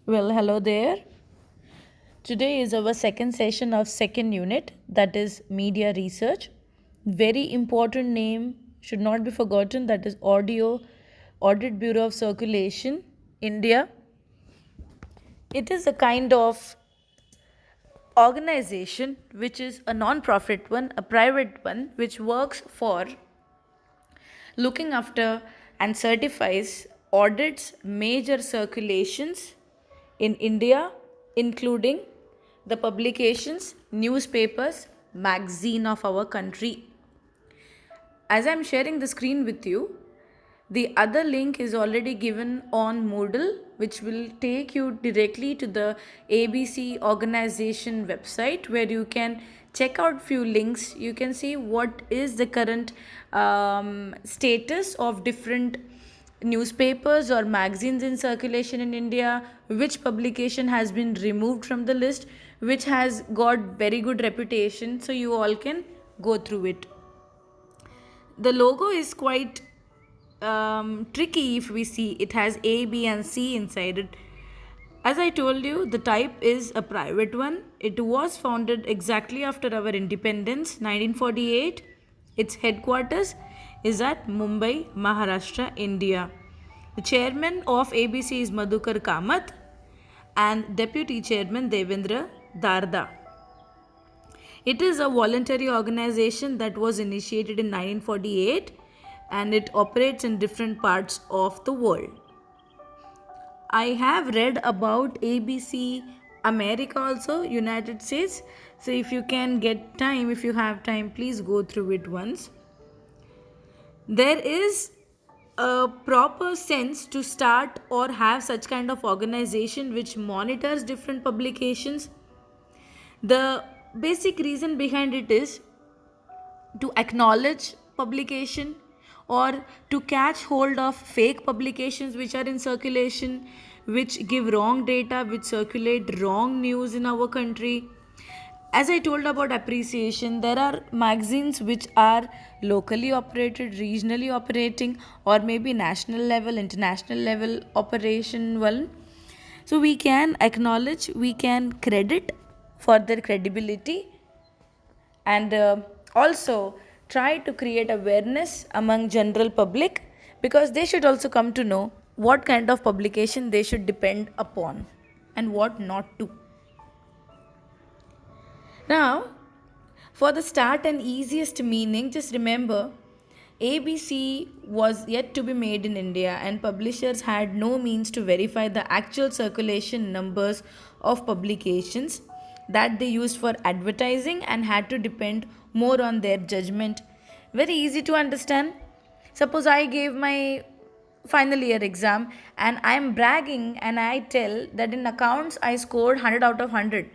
Well, hello there. Today is our second session of second unit, that is media research. Very important name should not be forgotten, that is Audio Audit Bureau of Circulation, India. It is a kind of organization which is a non-profit one, a private one, which works for looking after and certifies audits major circulations in India, including the publications, newspapers, magazine of our country. As I'm sharing the screen with you, the other link is already given on Moodle, which will take you directly to the ABC organization website where you can check out few links. You can see what is the current status of different newspapers or magazines in circulation in India, which publication has been removed from the list, which has got very good reputation. So you all can go through it. The logo is quite tricky. If we see, it has A, B and C inside it. As I told you, the type is a private one. It was founded exactly after our independence, 1948. Its headquarters is at Mumbai, Maharashtra, India. The chairman of ABC is Madhukar Kamath and deputy chairman Devendra Darda. It is a voluntary organization that was initiated in 1948 and it operates in different parts of the world. I have read about ABC America also, United States. So if you can get time, if you have time, please go through it once. There is a proper sense to start or have such kind of organization which monitors different publications. The basic reason behind it is to acknowledge publication or to catch hold of fake publications which are in circulation, which give wrong data, which circulate wrong news in our country. As I told about appreciation, there are magazines which are locally operated, regionally operating, or maybe national level, international level operation. Well, so we can acknowledge, we can credit for their credibility, and also try to create awareness among general public, because they should also come to know what kind of publication they should depend upon and what not to. Now, for the start and easiest meaning, just remember ABC was yet to be made in India and publishers had no means to verify the actual circulation numbers of publications that they used for advertising and had to depend more on their judgment. Very easy to understand. Suppose I gave my final year exam and I am bragging and I tell that in accounts I scored 100 out of 100.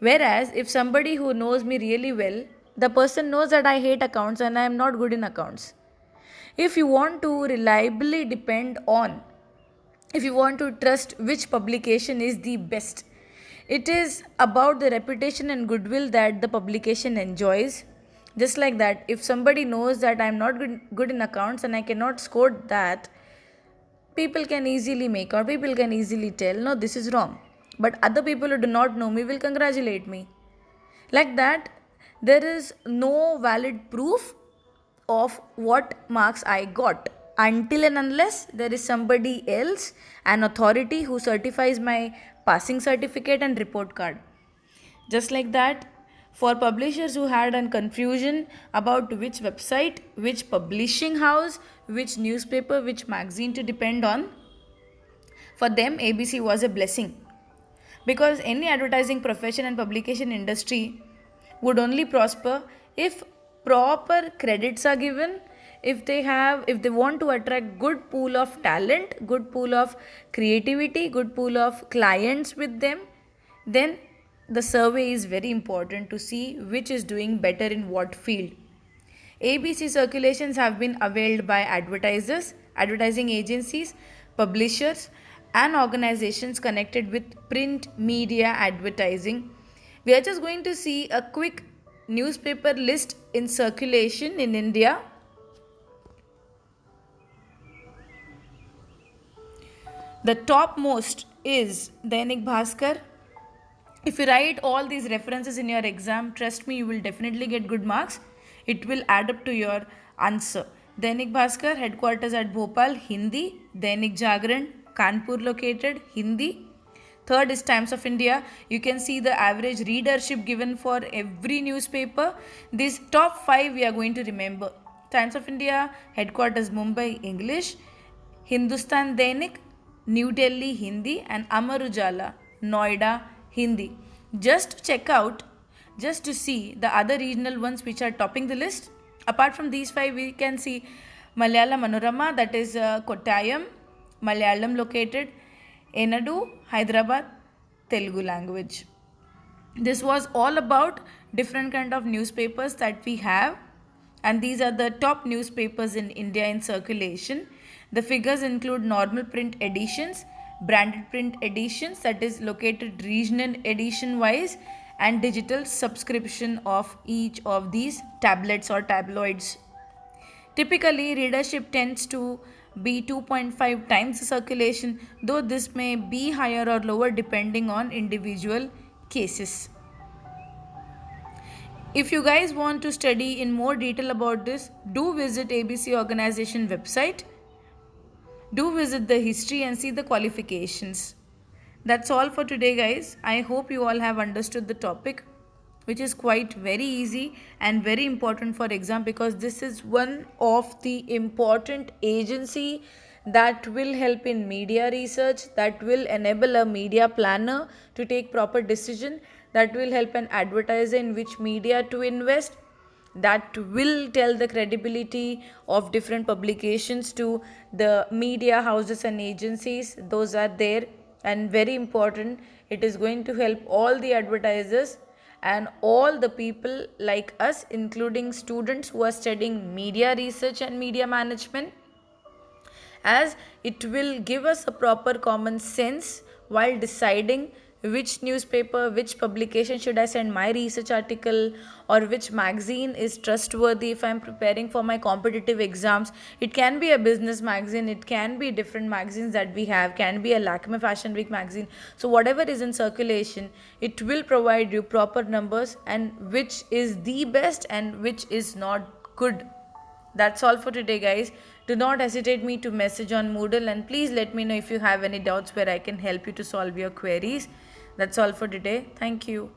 Whereas, if somebody who knows me really well, the person knows that I hate accounts and I am not good in accounts. If you want to reliably depend on, if you want to trust which publication is the best, it is about the reputation and goodwill that the publication enjoys. Just like that, if somebody knows that I am not good in accounts and I cannot score that, people can easily make out, people can easily tell, no, this is wrong. But other people who do not know me will congratulate me. Like that, there is no valid proof of what marks I got until and unless there is somebody else, an authority who certifies my passing certificate and report card. Just like that, for publishers who had a confusion about which website, which publishing house, which newspaper, which magazine to depend on, for them ABC was a blessing, because any advertising profession and publication industry would only prosper if proper credits are given, if they want to attract good pool of talent, good pool of creativity, good pool of clients with them, then the survey is very important to see which is doing better in what field. ABC circulations have been availed by advertisers, advertising agencies, publishers, and organizations connected with print media advertising. We are just going to see a quick newspaper list in circulation in India. The topmost is Dainik Bhaskar. If you write all these references in your exam, trust me, you will definitely get good marks. It will add up to your answer. Dainik Bhaskar, headquarters at Bhopal, Hindi. Dainik Jagran, Kanpur located, Hindi. Third is Times of India. You can see the average readership given for every newspaper. These top 5 we are going to remember. Times of India, headquarters Mumbai, English. Hindustan Dainik, New Delhi, Hindi. And Amar Ujala, Noida, Hindi. Just to check out, just to see the other regional ones which are topping the list. Apart from these 5, we can see Malayalam Manorama, that is Kottayam, Malayalam located, Enadu, Hyderabad, Telugu language. This was all about different kind of newspapers that we have, and these are the top newspapers in India in circulation. The figures include normal print editions, branded print editions, that is located regional edition wise, and digital subscription of each of these tablets or tabloids. Typically, readership tends to be 2.5 times the circulation, though this may be higher or lower depending on individual cases. If you guys want to study in more detail about this, do visit ABC organization website. Do visit the history and see the qualifications. That's all for today, guys. I hope you all have understood the topic, which is quite very easy and very important for exam, because this is one of the important agency that will help in media research, that will enable a media planner to take proper decision, that will help an advertiser in which media to invest, that will tell the credibility of different publications to the media houses and agencies. Those are there and very important. It is going to help all the advertisers and all the people like us, including students who are studying media research and media management, as it will give us a proper common sense while deciding which newspaper, which publication should I send my research article, or which magazine is trustworthy if I am preparing for my competitive exams. It can be a business magazine, it can be different magazines that we have, can be a Lakme Fashion Week magazine. So whatever is in circulation, it will provide you proper numbers and which is the best and which is not good. That's all for today, guys. Do not hesitate me to message on Moodle, and please let me know if you have any doubts where I can help you to solve your queries. That's all for today. Thank you.